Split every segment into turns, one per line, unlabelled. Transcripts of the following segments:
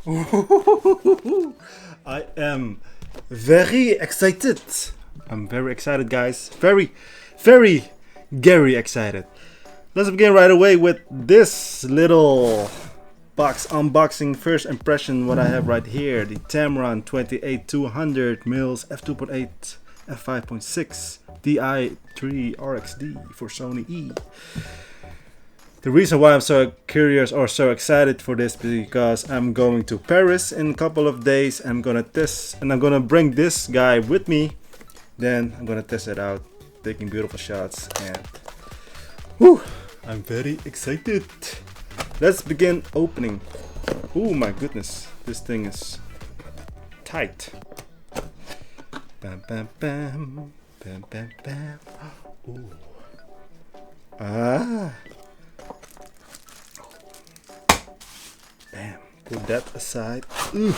I am very excited. I'm very excited, guys. Very, very excited. Let's begin right away with this little box unboxing. First impression, what I have right here, the Tamron 28-200 mils f2.8 f5.6 Di3 RXD for Sony E. The reason why I'm so curious or so excited for this is because I'm going to Paris in a couple of days. I'm gonna test and I'm gonna bring this guy with me. Then I'm gonna test it out, taking beautiful shots, and whew, I'm very excited. Let's begin opening. Oh my goodness, this thing is tight. Bam bam bam, bam bam bam. Ooh. Ah. Bam. Put that aside. Ooh.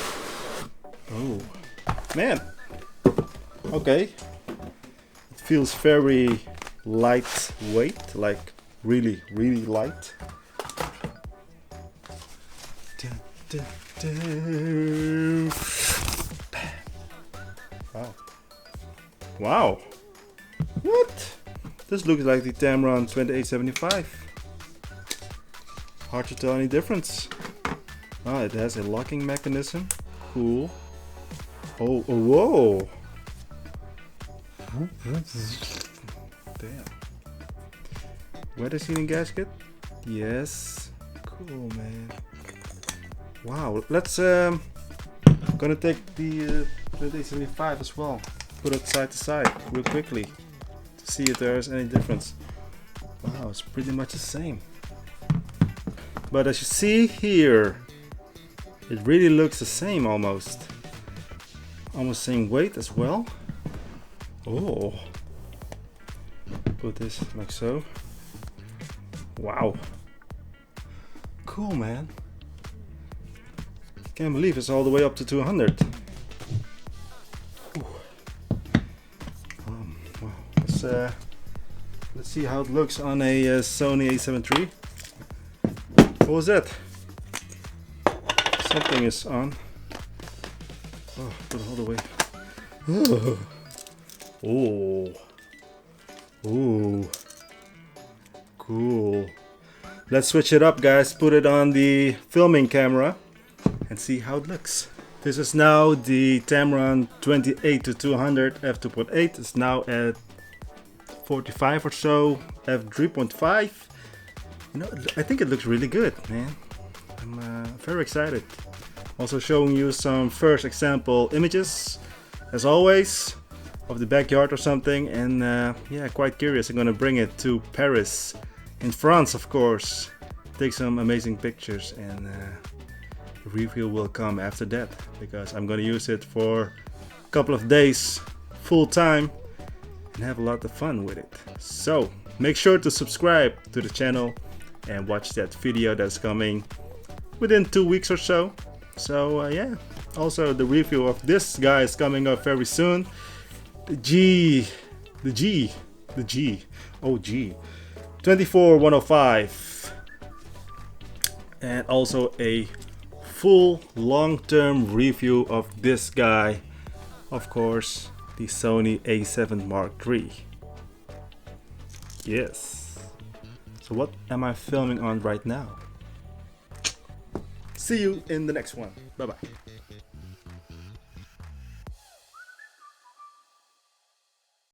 Oh man. Okay. It feels very lightweight, like really light. Dun, dun, dun. Wow. Wow. What? This looks like the Tamron 2875. Hard to tell any difference. Ah, it has a locking mechanism. Cool. Oh, whoa. Damn. Weather sealing gasket? Yes. Cool, man. Wow. Let's gonna take the 2875 as well. Put it side to side real quickly to see if there's any difference. Wow, it's pretty much the same. But as you see here, it really looks the same almost. Almost same weight as well. Oh. Put this like so. Wow. Cool, man. Can't believe it's all the way up to 200. Wow. Let's see how it looks on a Sony a7 III. What was that? Something is on. Oh, put it all the way. Oh. Ooh. Cool. Let's switch it up, guys. Put it on the filming camera and see how it looks. This is now the Tamron 28-200 f2.8. It's now at 45 or so, f3.5. You know, I think it looks really good, man. I'm very excited. Also showing you some first example images, as always, of the backyard or something. And yeah, quite curious. I'm gonna bring it to Paris, in France, of course. Take some amazing pictures, and the review will come after that, because I'm gonna use it for a couple of days, full time, and have a lot of fun with it. So make sure to subscribe to the channel and watch that video that's coming within 2 weeks or so. So yeah, also the review of this guy is coming up very soon. The G 24105, and also a full long-term review of this guy, of course, the Sony a7 Mark III. Yes. So what am I filming on right now? See you in the next one. Bye bye.